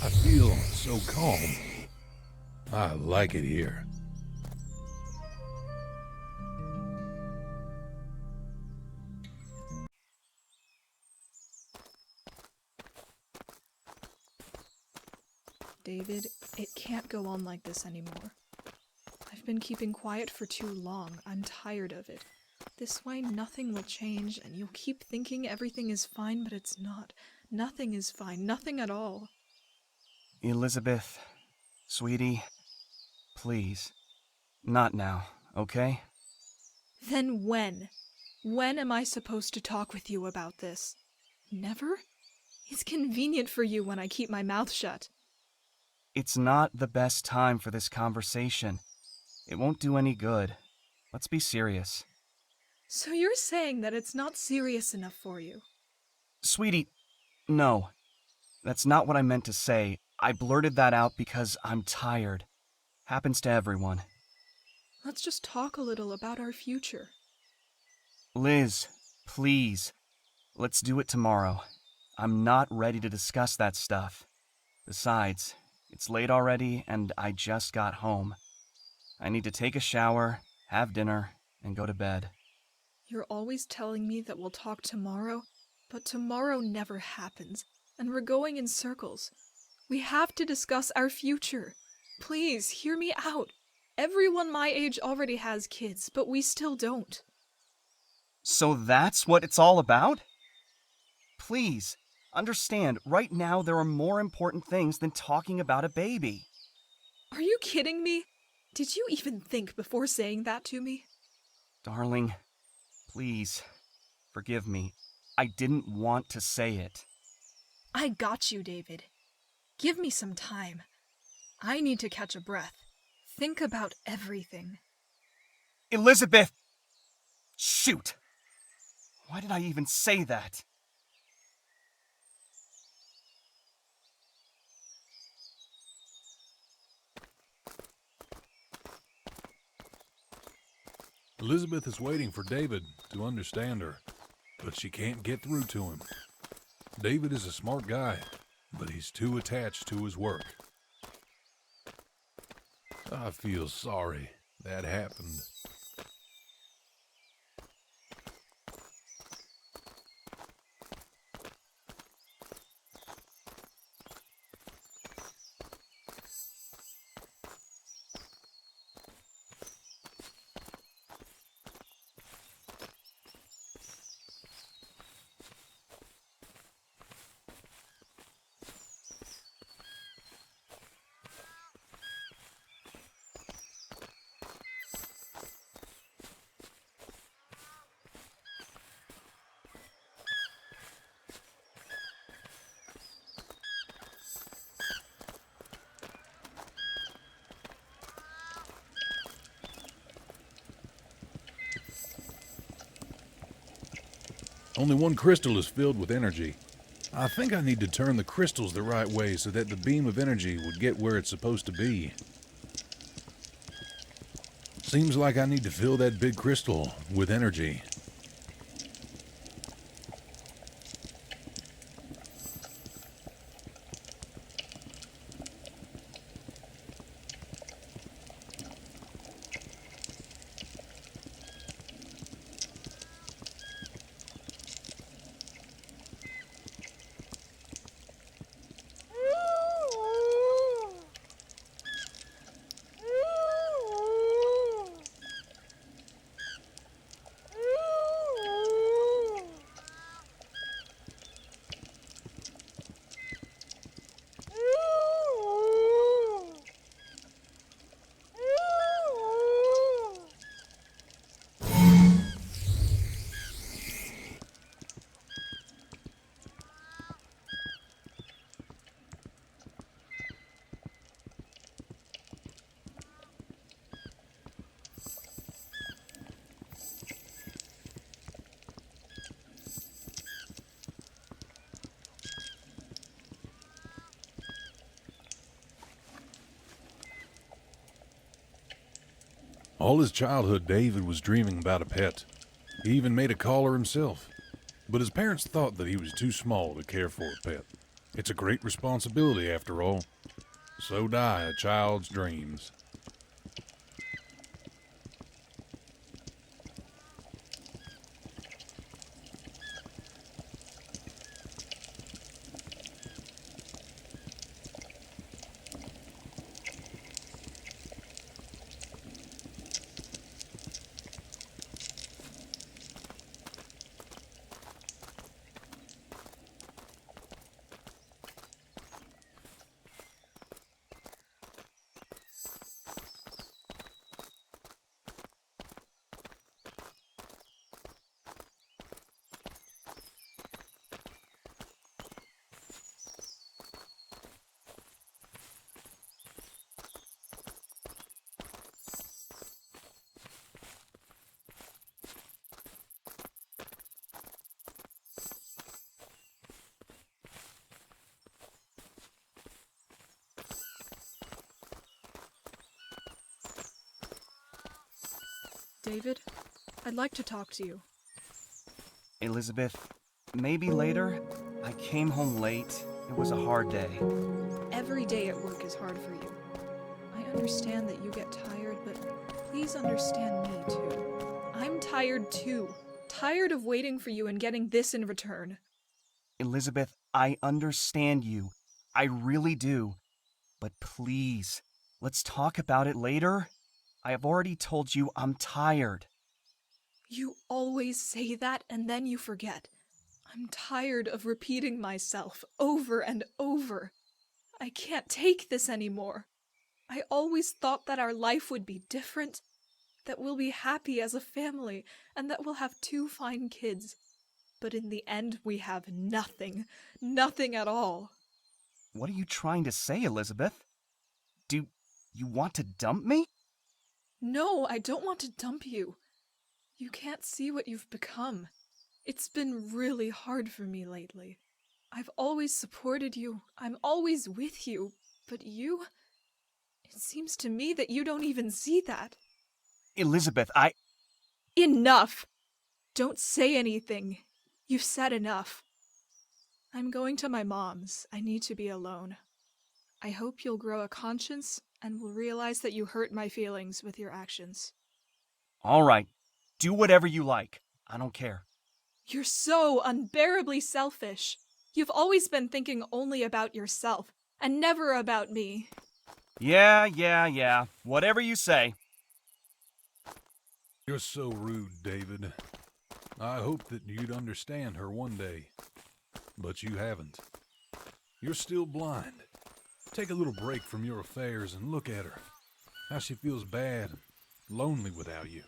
I feel so calm. I like it here. David, it can't go on like this anymore. I've been keeping quiet for too long. I'm tired of it. This way nothing will change, and you'll keep thinking everything is fine, but it's not. Nothing is fine. Nothing at all. Elizabeth, sweetie, please. Not now, okay? Then when? When am I supposed to talk with you about this? Never? It's convenient for you when I keep my mouth shut. It's not the best time for this conversation. It won't do any good. Let's be serious. So you're saying that it's not serious enough for you? Sweetie, no. That's not what I meant to say. I blurted that out because I'm tired. Happens to everyone. Let's just talk a little about our future. Liz, please. Let's do it tomorrow. I'm not ready to discuss that stuff. Besides, it's late already and I just got home. I need to take a shower, have dinner, and go to bed. You're always telling me that we'll talk tomorrow, but tomorrow never happens, and we're going in circles. We have to discuss our future. Please, hear me out. Everyone my age already has kids, but we still don't. So that's what it's all about? Please, understand, right now there are more important things than talking about a baby. Are you kidding me? Did you even think before saying that to me? Darling, please, forgive me. I didn't want to say it. I got you, David. Give me some time. I need to catch a breath. Think about everything. Elizabeth! Shoot! Why did I even say that? Elizabeth is waiting for David to understand her, but she can't get through to him. David is a smart guy, but he's too attached to his work. I feel sorry that happened. Only one crystal is filled with energy. I think I need to turn the crystals the right way so that the beam of energy would get where it's supposed to be. Seems like I need to fill that big crystal with energy. All his childhood, David was dreaming about a pet. He even made a collar himself. But his parents thought that he was too small to care for a pet. It's a great responsibility, after all. So die a child's dreams. David, I'd like to talk to you. Elizabeth, maybe later? I came home late. It was a hard day. Every day at work is hard for you. I understand that you get tired, but please understand me too. I'm tired too. Tired of waiting for you and getting this in return. Elizabeth, I understand you. I really do. But please, let's talk about it later. I have already told you I'm tired. You always say that and then you forget. I'm tired of repeating myself over and over. I can't take this anymore. I always thought that our life would be different, that we'll be happy as a family, and that we'll have 2 fine kids. But in the end, we have nothing. Nothing at all. What are you trying to say, Elizabeth? Do you want to dump me? No, I don't want to dump you. You can't see what you've become. It's been really hard for me lately. I've always supported you. I'm always with you. But you... It seems to me that you don't even see that. Elizabeth, Enough! Don't say anything. You've said enough. I'm going to my mom's. I need to be alone. I hope you'll grow a conscience and will realize that you hurt my feelings with your actions. All right. Do whatever you like. I don't care. You're so unbearably selfish. You've always been thinking only about yourself, and never about me. Yeah. Whatever you say. You're so rude, David. I hoped that you'd understand her one day. But you haven't. You're still blind. Take a little break from your affairs and look at her. How she feels bad and lonely without you.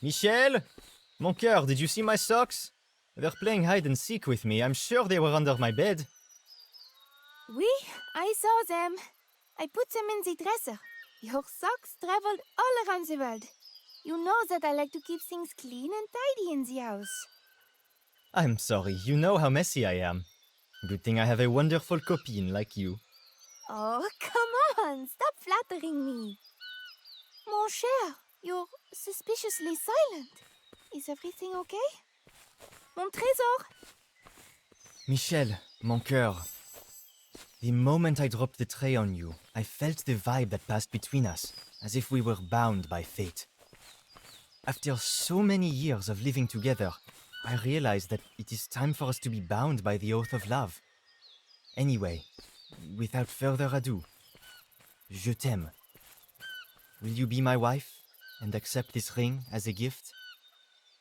Michel? Mon cœur, did you see my socks? They're playing hide and seek with me. I'm sure they were under my bed. Oui, I saw them. I put them in the dresser. Your socks traveled all around the world. You know that I like to keep things clean and tidy in the house. I'm sorry, you know how messy I am. Good thing I have a wonderful copine like you. Oh, come on, stop flattering me. Mon cher, you're suspiciously silent. Is everything okay? Mon trésor! Michel, mon cœur. The moment I dropped the tray on you, I felt the vibe that passed between us, as if we were bound by fate. After so many years of living together, I realized that it is time for us to be bound by the oath of love. Anyway, without further ado, je t'aime. Will you be my wife and accept this ring as a gift?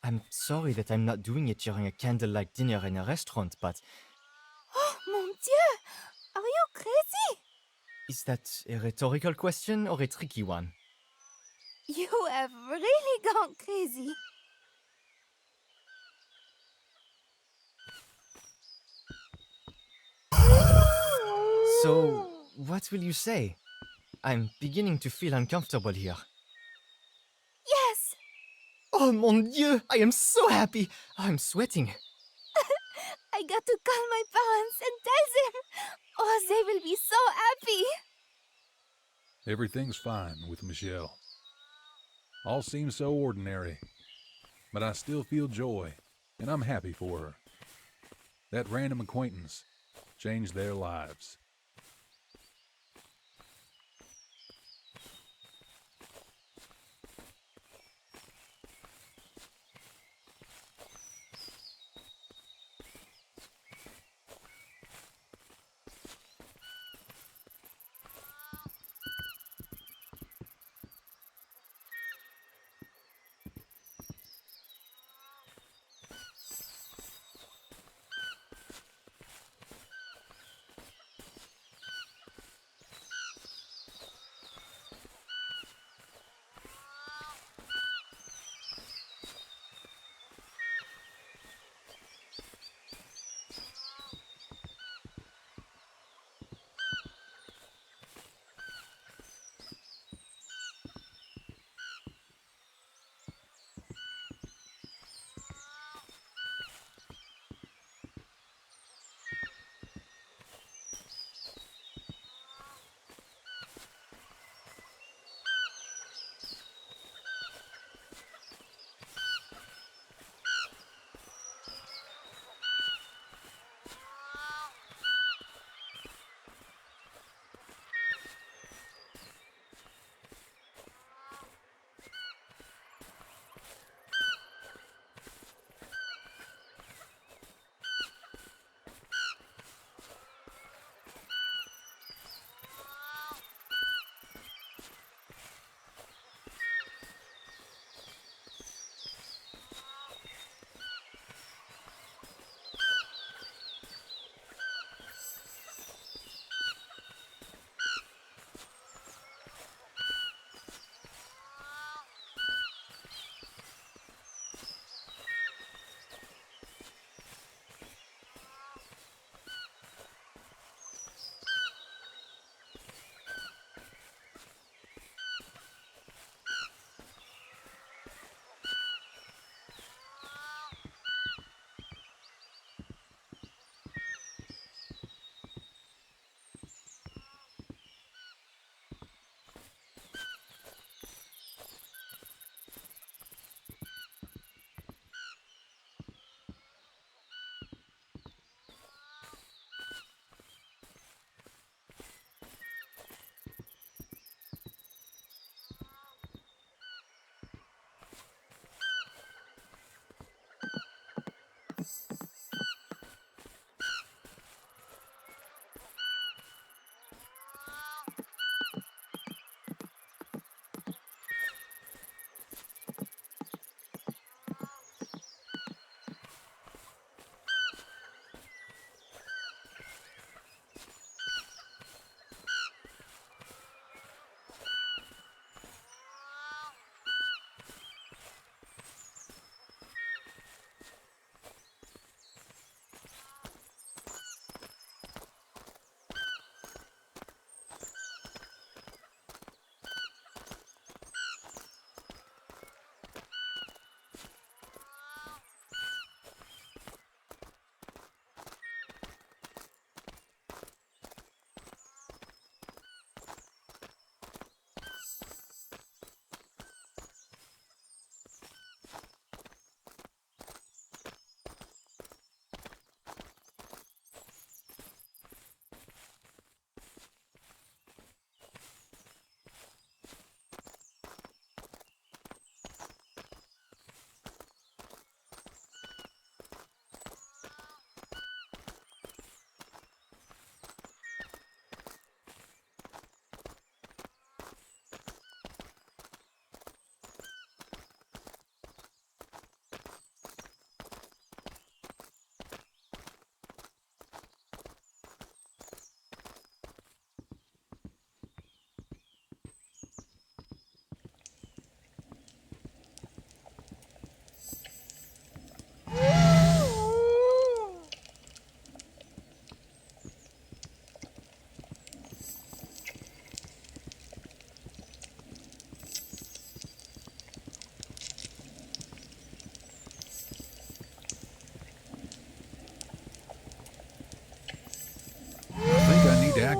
I'm sorry that I'm not doing it during a candlelight dinner in a restaurant, but... Oh, mon Dieu! Is that a rhetorical question or a tricky one? You have really gone crazy. So, what will you say? I'm beginning to feel uncomfortable here. Yes! Oh mon dieu! I am so happy! I'm sweating. I got to call my parents and tell them. Oh, they will be so happy. Everything's fine with Michelle. All seems so ordinary, but I still feel joy, and I'm happy for her. That random acquaintance changed their lives.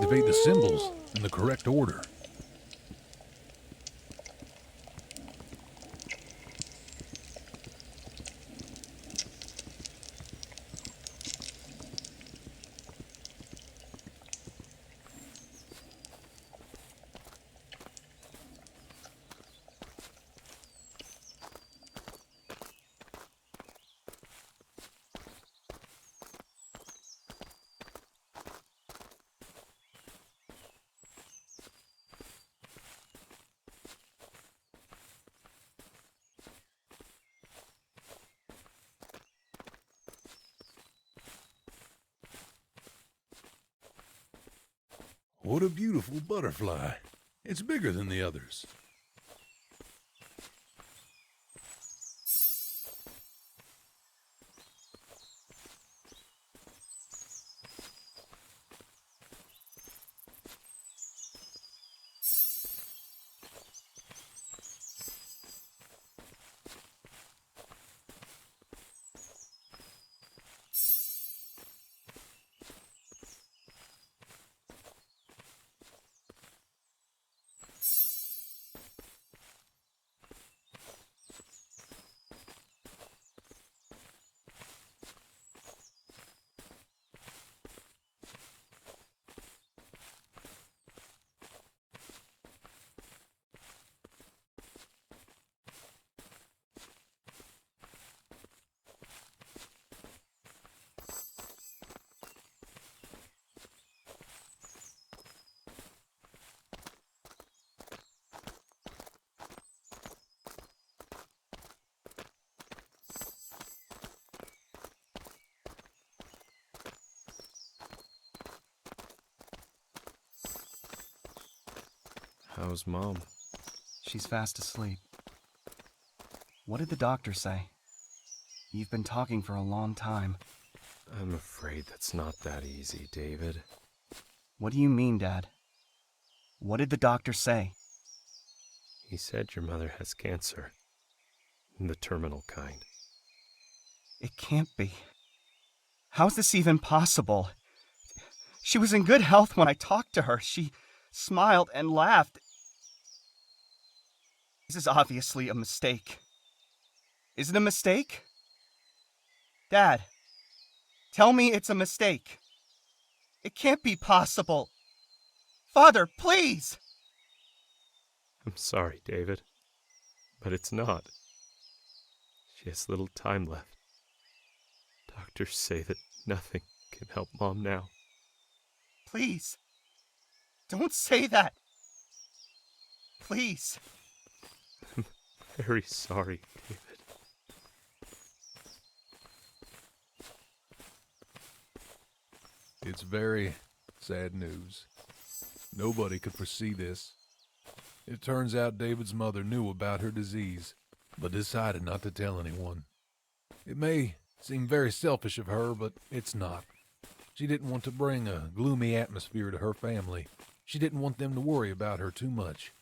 activate the symbols in the correct order. What a beautiful butterfly. It's bigger than the others. How's Mom? She's fast asleep. What did the doctor say? You've been talking for a long time. I'm afraid that's not that easy, David. What do you mean, Dad? What did the doctor say? He said your mother has cancer. The terminal kind. It can't be. How's this even possible? She was in good health when I talked to her. She smiled and laughed. This is obviously a mistake. Is it a mistake? Dad, tell me it's a mistake. It can't be possible. Father, please! I'm sorry, David, but it's not. She has little time left. Doctors say that nothing can help Mom now. Please, don't say that. Please. I'm very sorry, David. It's very sad news. Nobody could foresee this. It turns out David's mother knew about her disease, but decided not to tell anyone. It may seem very selfish of her, but it's not. She didn't want to bring a gloomy atmosphere to her family. She didn't want them to worry about her too much.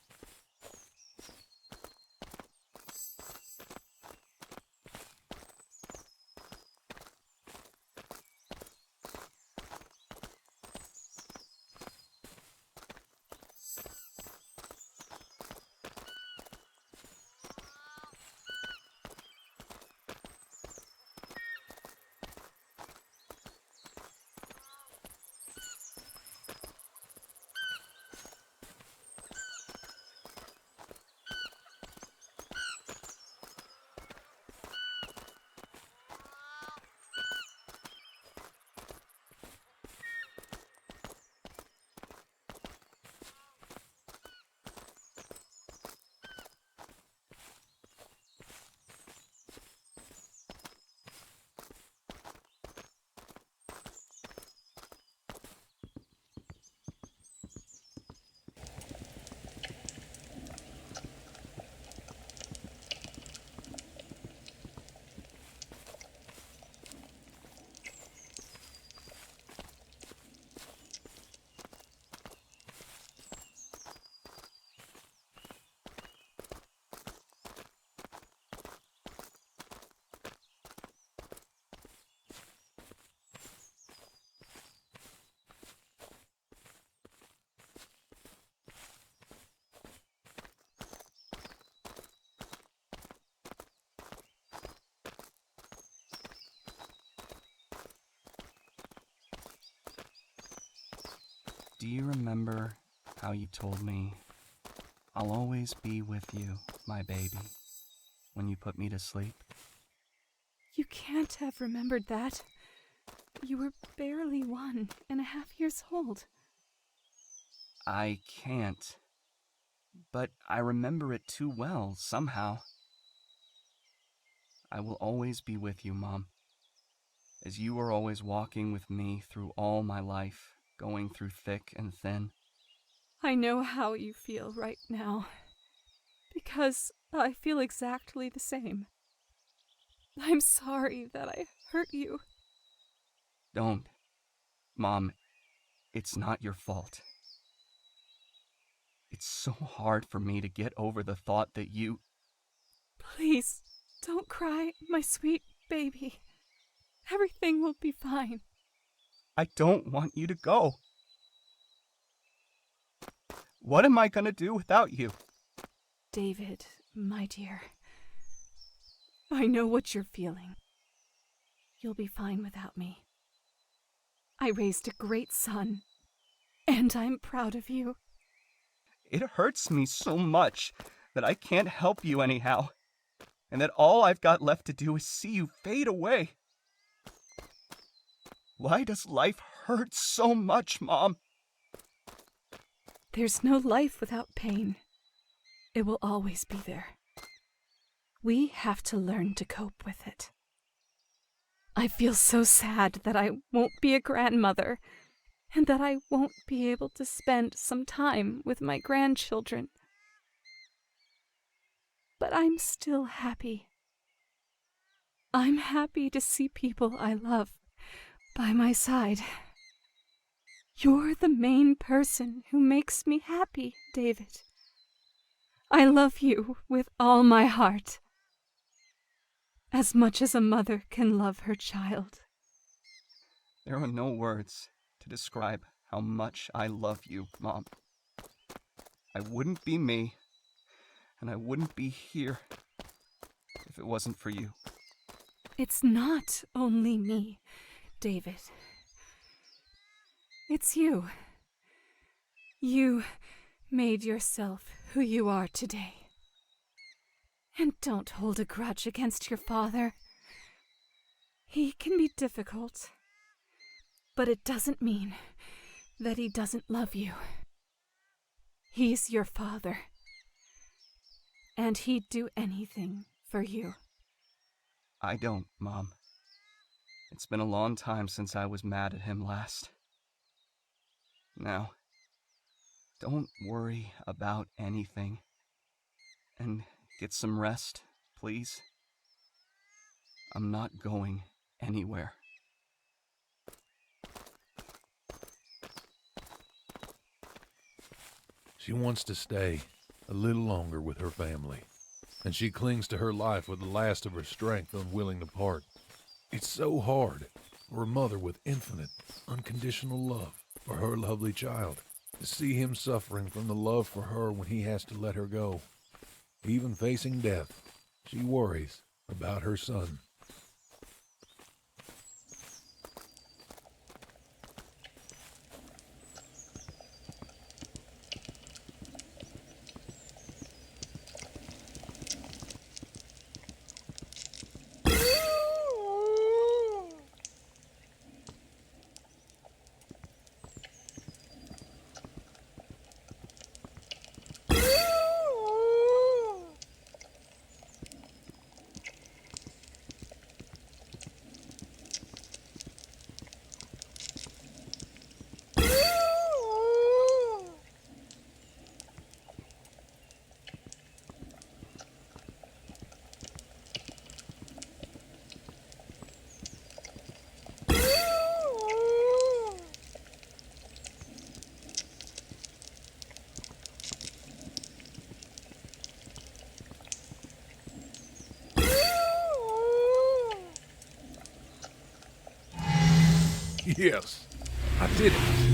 do you remember how you told me, "I'll always be with you, my baby," when you put me to sleep? You can't have remembered that. You were barely 1.5 years old. I can't. But I remember it too well, somehow. I will always be with you, Mom. As you are always walking with me through all my life, going through thick and thin. I know how you feel right now, because I feel exactly the same. I'm sorry that I hurt you. Don't. Mom, it's not your fault. It's so hard for me to get over the thought that you... Please, don't cry, my sweet baby. Everything will be fine. I don't want you to go. What am I gonna do without you? David, my dear, I know what you're feeling. You'll be fine without me. I raised a great son, and I'm proud of you. It hurts me so much that I can't help you anyhow, and that all I've got left to do is see you fade away. Why does life hurt so much, Mom? There's no life without pain. It will always be there. We have to learn to cope with it. I feel so sad that I won't be a grandmother, and that I won't be able to spend some time with my grandchildren. But I'm still happy. I'm happy to see people I love by my side. You're the main person who makes me happy, David. I love you with all my heart, as much as a mother can love her child. There are no words to describe how much I love you, Mom. I wouldn't be me, and I wouldn't be here if it wasn't for you. It's not only me, David. It's you. You made yourself who you are today. And don't hold a grudge against your father. He can be difficult, but it doesn't mean that he doesn't love you. He's your father, and he'd do anything for you. I don't, Mom. It's been a long time since I was mad at him last. Now, don't worry about anything. And get some rest, please. I'm not going anywhere. She wants to stay a little longer with her family, and she clings to her life with the last of her strength, unwilling to part. It's so hard for a mother with infinite, unconditional love for her lovely child to see him suffering from the love for her when he has to let her go. Even facing death, she worries about her son. Yes, I did it.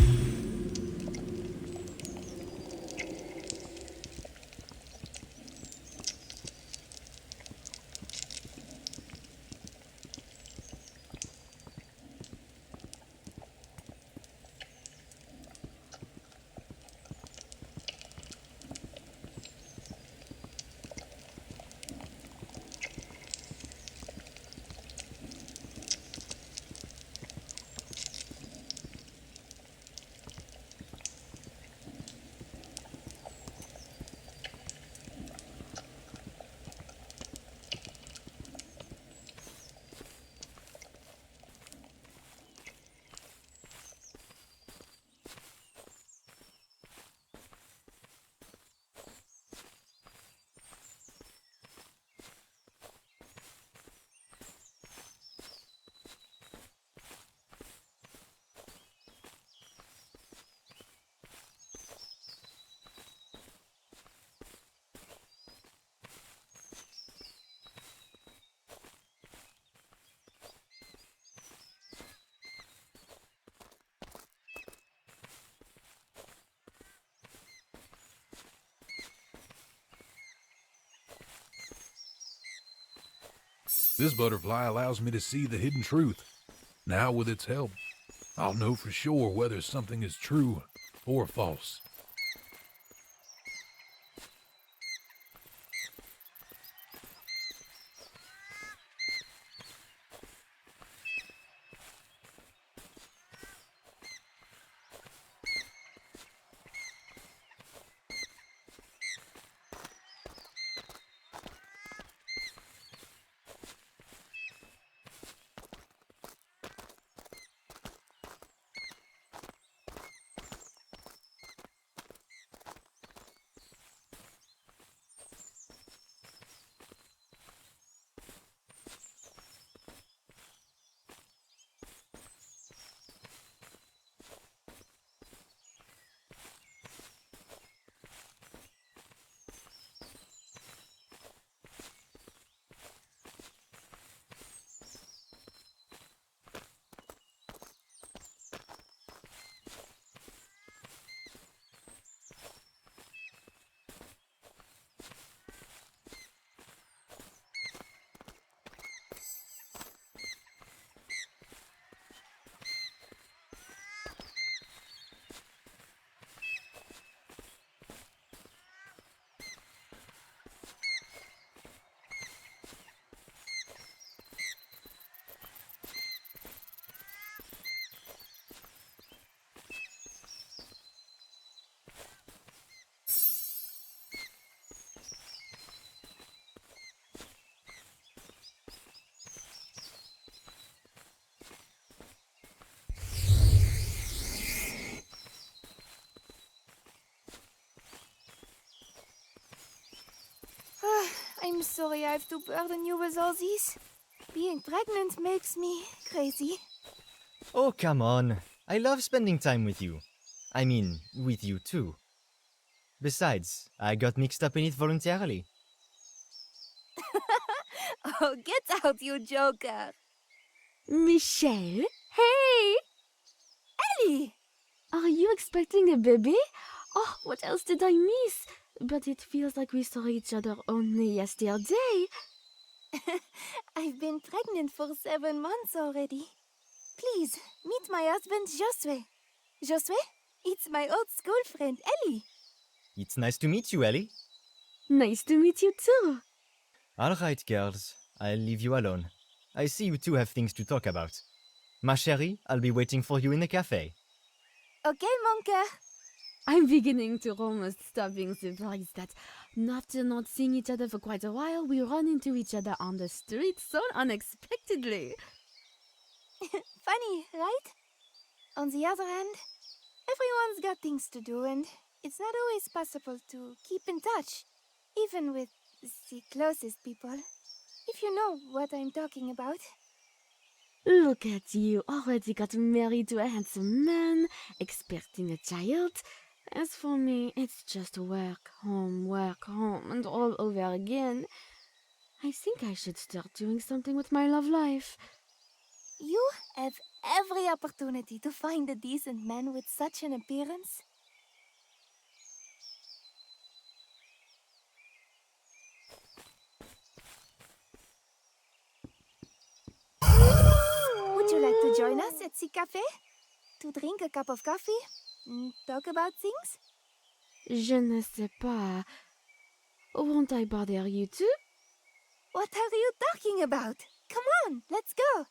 This butterfly allows me to see the hidden truth. Now, with its help, I'll know for sure whether something is true or false. I'm sorry I have to burden you with all this. Being pregnant makes me crazy. Oh, come on. I love spending time with you. I mean, with you too. Besides, I got mixed up in it voluntarily. Oh, get out, you joker. Michelle? Hey! Ellie! Are you expecting a baby? Oh, what else did I miss? But it feels like we saw each other only yesterday. I've been pregnant for 7 months already. Please, meet my husband, Josue. Josue, it's my old school friend, Ellie. It's nice to meet you, Ellie. Nice to meet you too. Alright, girls. I'll leave you alone. I see you two have things to talk about. Ma chérie, I'll be waiting for you in the cafe. Okay, mon cœur. I'm beginning to almost stop being surprised that, after not seeing each other for quite a while, we run into each other on the street so unexpectedly. Funny, right? On the other hand, everyone's got things to do, and it's not always possible to keep in touch, even with the closest people. If you know what I'm talking about. Look at you, already got married to a handsome man, expecting a child. As for me, it's just work, home, and all over again. I think I should start doing something with my love life. You have every opportunity to find a decent man with such an appearance. Would you like to join us at the cafe? To drink a cup of coffee? Talk about things? Je ne sais pas. Won't I bother you too? What are you talking about? Come on, let's go.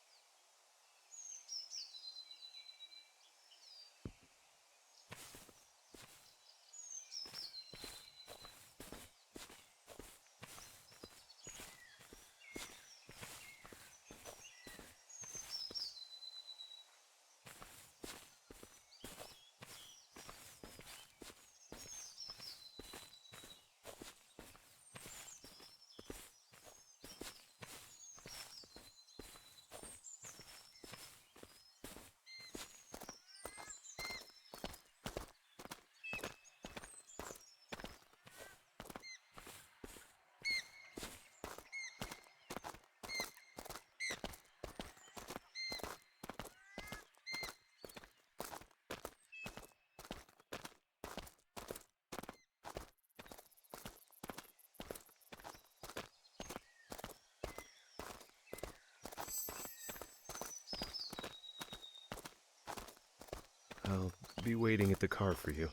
be waiting at the car for you.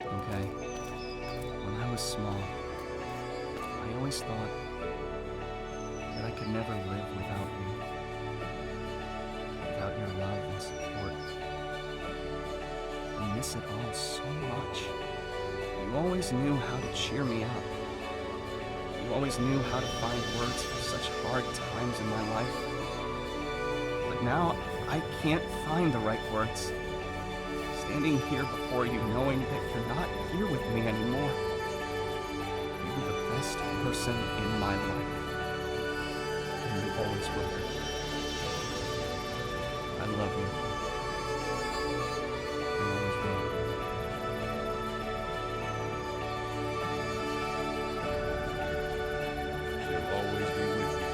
Okay. When I was small, I always thought that I could never live without you. Without your love and support. I miss it all so much. You always knew how to cheer me up. You always knew how to find words for such hard times in my life. But now, I can't find the right words. Standing here before you knowing that you're not here with me anymore. You were the best person in my life. And you always will be. I love you. I always will. She'll always be with you.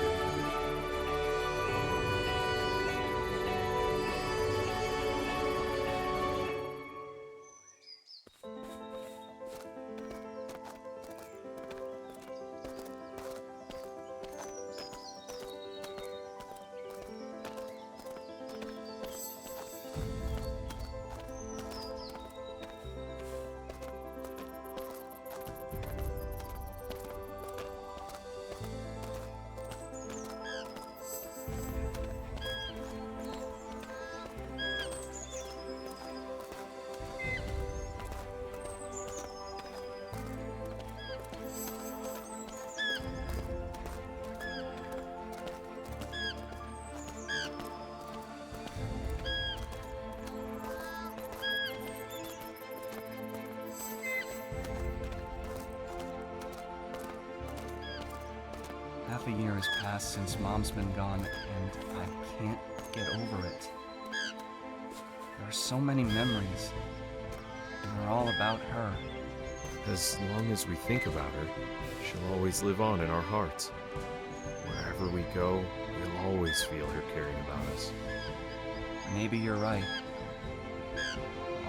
Half a year has passed since Mom's been gone, and I can't get over it. There are so many memories, and they're all about her. As long as we think about her, she'll always live on in our hearts. Wherever we go, we'll always feel her caring about us. Maybe you're right.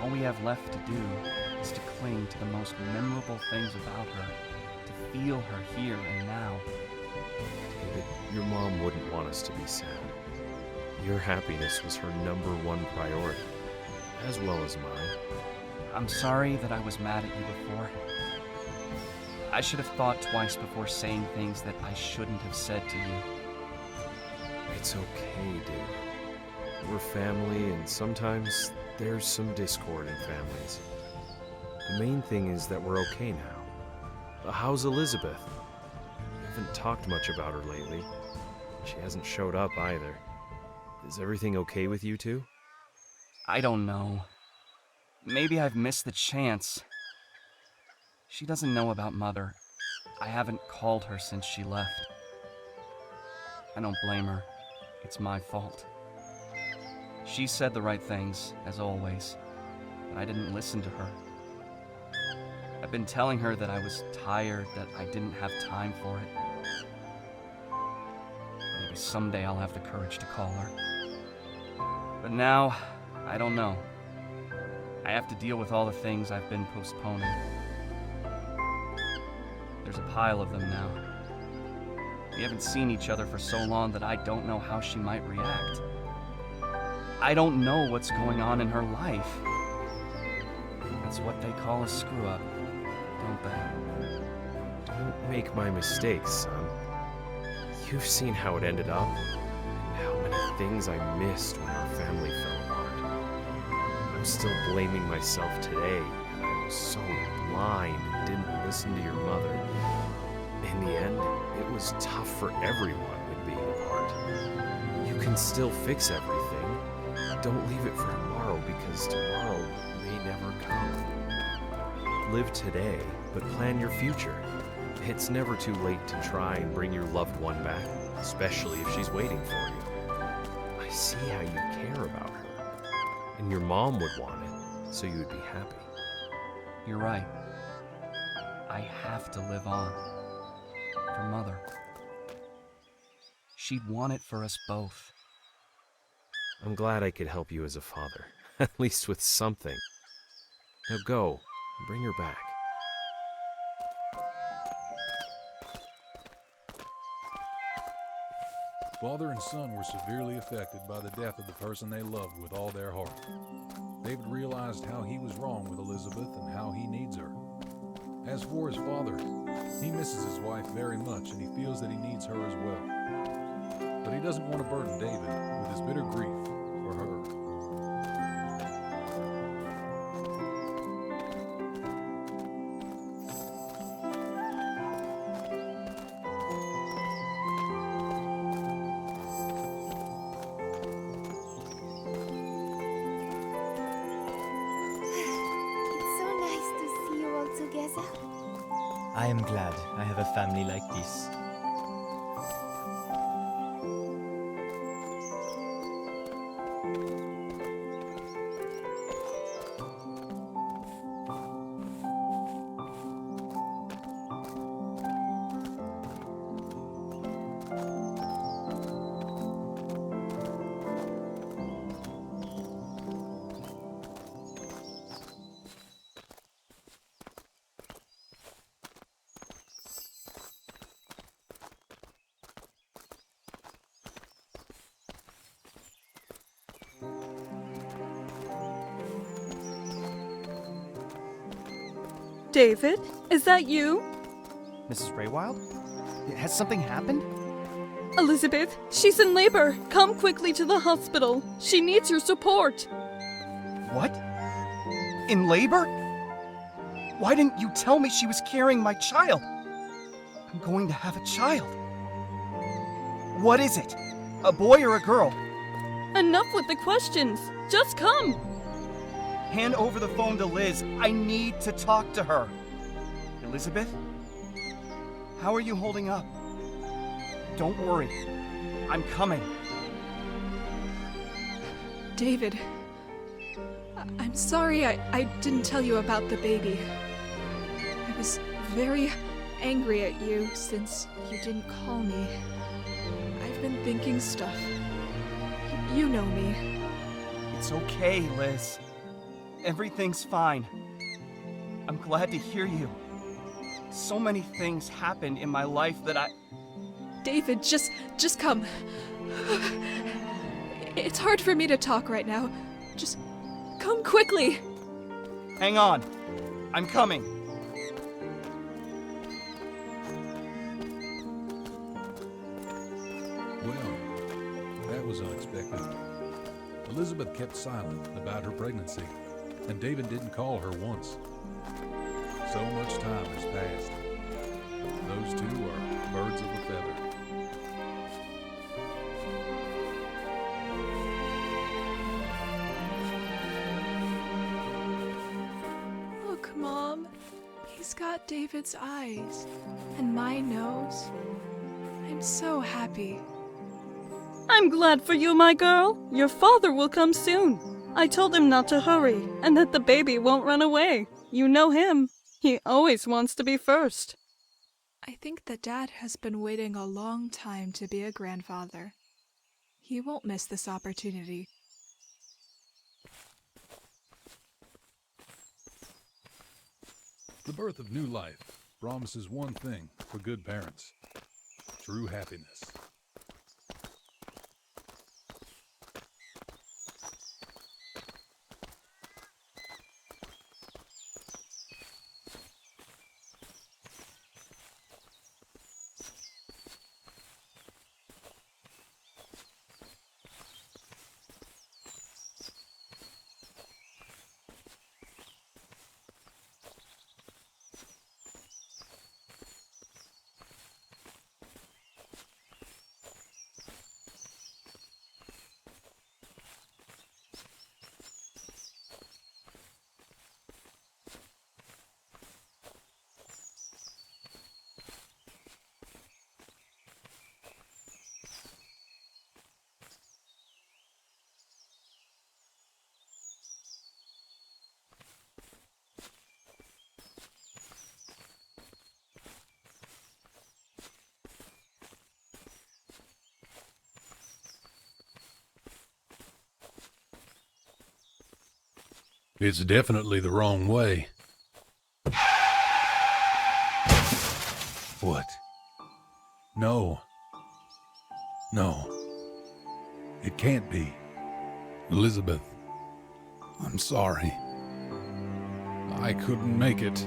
All we have left to do is to cling to the most memorable things about her, to feel her here and now. David, your mom wouldn't want us to be sad. Your happiness was her #1 priority, as well as mine. I'm sorry that I was mad at you before. I should have thought twice before saying things that I shouldn't have said to you. It's okay, David. We're family, and sometimes there's some discord in families. The main thing is that we're okay now. How's Elizabeth? We haven't talked much about her lately. She hasn't showed up either. Is everything okay with you two? I don't know. Maybe I've missed the chance. She doesn't know about Mother. I haven't called her since she left. I don't blame her. It's my fault. She said the right things, as always, but I didn't listen to her. I've been telling her that I was tired, that I didn't have time for it. Maybe someday I'll have the courage to call her. But now, I don't know. I have to deal with all the things I've been postponing. There's a pile of them now. We haven't seen each other for so long that I don't know how she might react. I don't know what's going on in her life. That's what they call a screw-up, don't they? Don't make my mistakes, son. You've seen how it ended up, and how many things I missed when our family fell apart. I'm still blaming myself today. I was so blind and didn't listen to your mother. In the end, it was tough for everyone with being apart. You can still fix everything. Don't leave it for tomorrow, because tomorrow may never come. Live today, but plan your future. It's never too late to try and bring your loved one back, especially if she's waiting for you. I see how you care about her, and your mom would want it, so you would be happy. You're right. I have to live on. For Mother. She'd want it for us both. I'm glad I could help you as a father, at least with something. Now go, bring her back. Father and son were severely affected by the death of the person they loved with all their heart. David realized how he was wrong with Elizabeth and how he needs her. As for his father, he misses his wife very much and he feels that he needs her as well. But he doesn't want to burden David with his bitter grief for her. It's so nice to see you all together. I am glad I have a family like this. David, is that you? Mrs. Raywild? Has something happened? Elizabeth, she's in labor. Come quickly to the hospital. She needs your support. What? In labor? Why didn't you tell me she was carrying my child? I'm going to have a child. What is it? A boy or a girl? Enough with the questions. Just come. Hand over the phone to Liz. I need to talk to her. Elizabeth? How are you holding up? Don't worry. I'm coming. David, I'm sorry I didn't tell you about the baby. I was very angry at you since you didn't call me. I've been thinking stuff. You know me. It's okay, Liz. Everything's fine. I'm glad to hear you. So many things happened in my life that David, just come. It's hard for me to talk right now. Just come quickly. Hang on. I'm coming. Well, that was unexpected. Elizabeth kept silent about her pregnancy, and David didn't call her once. So much time has passed. Those two are birds of a feather. Look, Mom. He's got David's eyes and my nose. I'm so happy. I'm glad for you, my girl. Your father will come soon. I told him not to hurry and that the baby won't run away. You know him. He always wants to be first. I think that Dad has been waiting a long time to be a grandfather. He won't miss this opportunity. The birth of new life promises one thing for good parents: true happiness. It's definitely the wrong way. What? No. No. It can't be. Elizabeth, I'm sorry. I couldn't make it.